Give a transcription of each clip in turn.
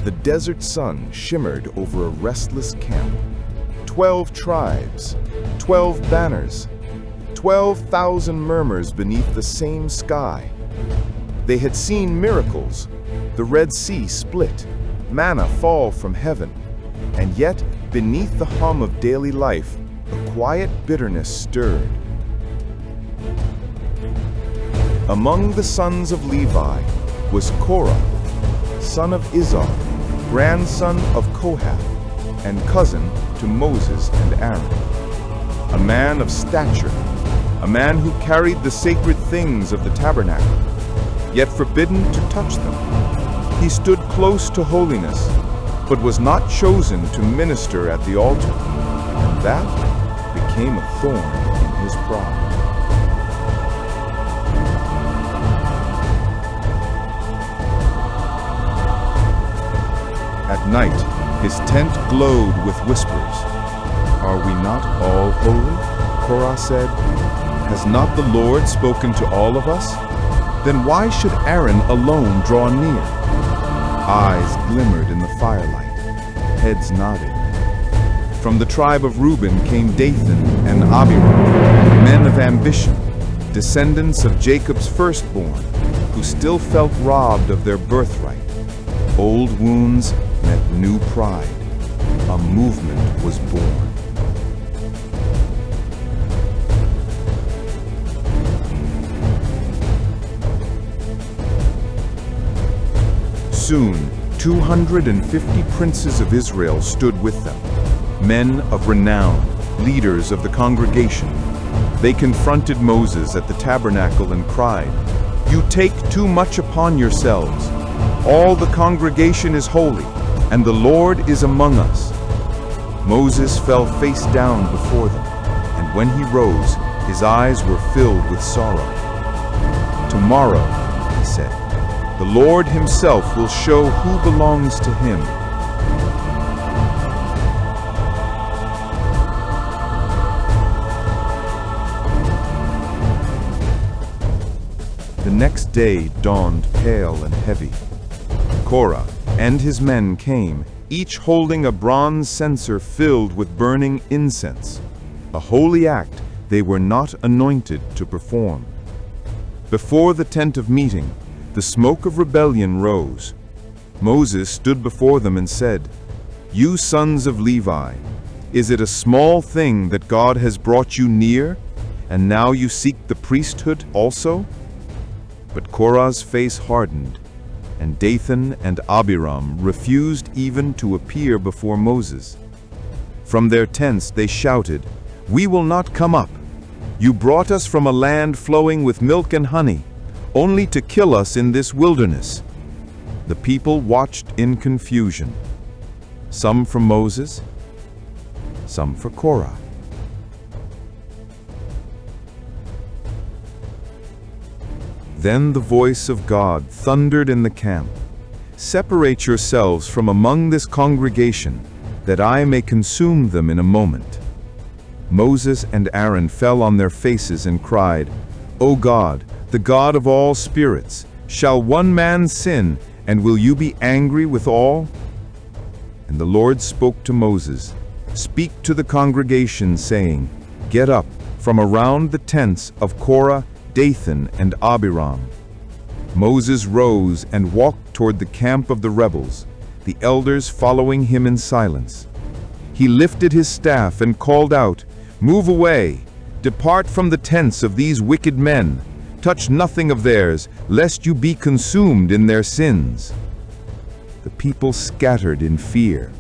The desert sun shimmered over a restless camp. 12 tribes, 12 banners, 12,000 murmurs beneath the same sky. They had seen miracles, the Red Sea split, manna fall from heaven, and yet, beneath the hum of daily life, a quiet bitterness stirred. Among the sons of Levi was Korah, son of Izhar, grandson of Kohath, and cousin to Moses and Aaron. A man of stature, a man who carried the sacred things of the tabernacle, yet forbidden to touch them. He stood close to holiness, but was not chosen to minister at the altar, and that became a thorn in his pride. At night, his tent glowed with whispers. "Are we not all holy?" Korah said. "Has not the Lord spoken to all of us? Then why should Aaron alone draw near?" Eyes glimmered in the firelight, heads nodded. From the tribe of Reuben came Dathan and Abiram, men of ambition, descendants of Jacob's firstborn, who still felt robbed of their birthright. Old wounds met new pride. A movement was born. Soon, 250 princes of Israel stood with them, men of renown, leaders of the congregation. They confronted Moses at the tabernacle and cried, "You take too much upon yourselves. All the congregation is holy, and the Lord is among us." Moses fell face down before them, and when he rose, his eyes were filled with sorrow. "Tomorrow," he said, "the Lord himself will show who belongs to him." The next day dawned pale and heavy. Korah and his men came, each holding a bronze censer filled with burning incense, a holy act they were not anointed to perform. Before the tent of meeting, the smoke of rebellion rose. Moses stood before them and said, "You sons of Levi, is it a small thing that God has brought you near, and now you seek the priesthood also?" But Korah's face hardened, and Dathan and Abiram refused even to appear before Moses. From their tents they shouted, "We will not come up. You brought us from a land flowing with milk and honey, only to kill us in this wilderness." The people watched in confusion, some for Moses, some for Korah. Then the voice of God thundered in the camp, "Separate yourselves from among this congregation, that I may consume them in a moment." Moses and Aaron fell on their faces and cried, "O God, the God of all spirits, shall one man sin, and will you be angry with all?" And the Lord spoke to Moses, "Speak to the congregation, saying, Get up from around the tents of Korah, Dathan, and Abiram." Moses rose and walked toward the camp of the rebels, the elders following him in silence. He lifted his staff and called out, "Move away! Depart from the tents of these wicked men! Touch nothing of theirs, lest you be consumed in their sins." The people scattered in fear,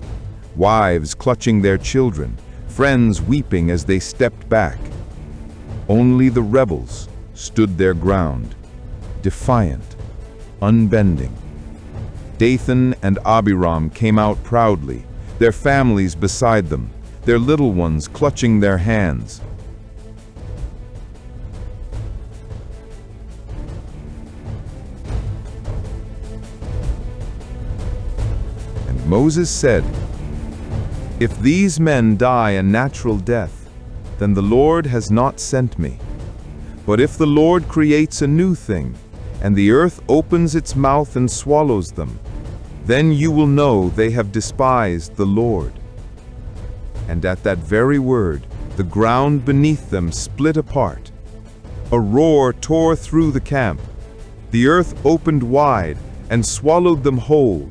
wives clutching their children, friends weeping as they stepped back. Only the rebels stood their ground, defiant, unbending. Dathan and Abiram came out proudly, their families beside them, their little ones clutching their hands. And Moses said, "If these men die a natural death, then the Lord has not sent me. But if the Lord creates a new thing, and the earth opens its mouth and swallows them, Then you will know they have despised the Lord." And at that very word, the ground beneath them split apart. A roar tore through the camp. The earth opened wide and swallowed them whole,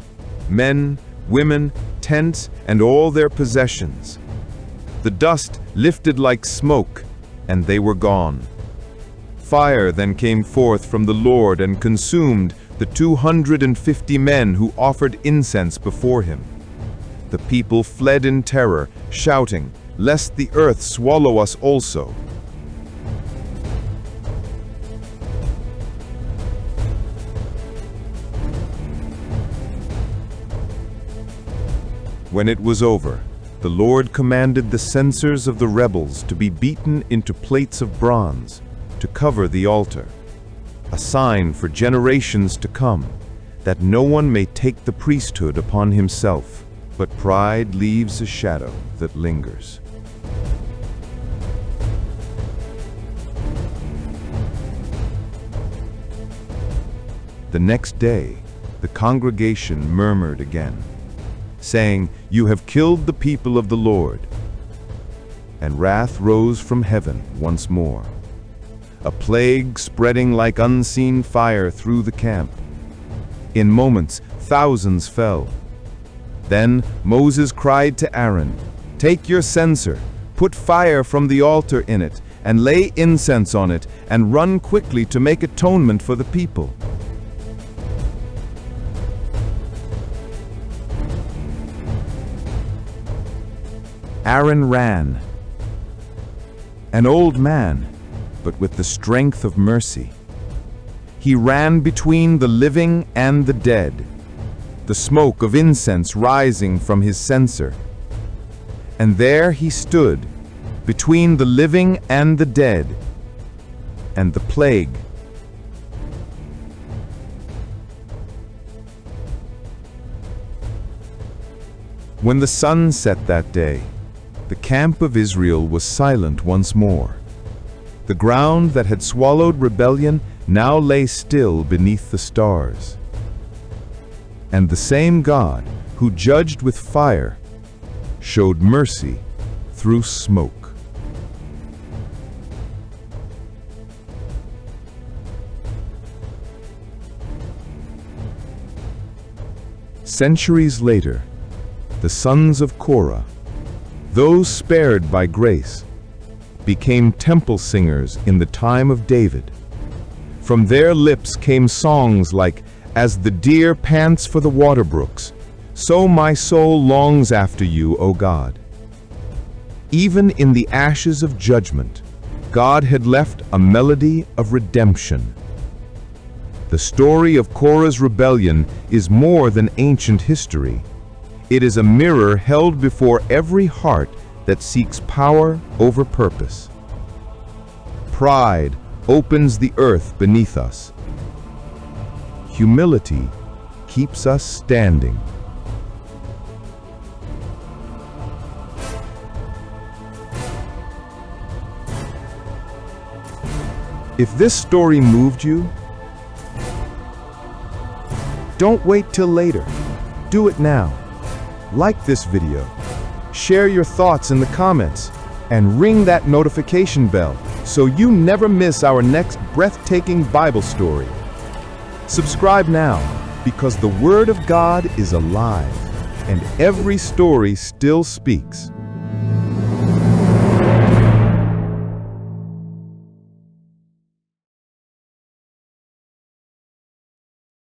men, women, tents, and all their possessions. The dust lifted like smoke, and they were gone. Fire then came forth from the Lord and consumed the 250 men who offered incense before him. The people fled in terror, shouting, "Lest the earth swallow us also." When it was over, the Lord commanded the censers of the rebels to be beaten into plates of bronze to cover the altar, a sign for generations to come, that no one may take the priesthood upon himself, but pride leaves a shadow that lingers. The next day, the congregation murmured again, saying, "You have killed the people of the Lord." And wrath rose from heaven once more, a plague spreading like unseen fire through the camp. In moments, thousands fell. Then Moses cried to Aaron, "Take your censer, put fire from the altar in it, and lay incense on it, and run quickly to make atonement for the people." Aaron ran, an old man, but with the strength of mercy. He ran between the living and the dead, the smoke of incense rising from his censer. And there he stood, between the living and the dead, and the plague. When the sun set that day, the camp of Israel was silent once more. The ground that had swallowed rebellion now lay still beneath the stars. And the same God who judged with fire showed mercy through smoke. Centuries later, the sons of Korah, those spared by grace, became temple singers in the time of David. From their lips came songs like, "As the deer pants for the water brooks, so my soul longs after you, O God." Even in the ashes of judgment, God had left a melody of redemption. The story of Korah's rebellion is more than ancient history. It is a mirror held before every heart that seeks power over purpose. Pride opens the earth beneath us. Humility keeps us standing. If this story moved you, don't wait till later. Do it now. Like this video, share your thoughts in the comments, and ring that notification bell so you never miss our next breathtaking Bible story. Subscribe now, because the Word of God is alive, and every story still speaks.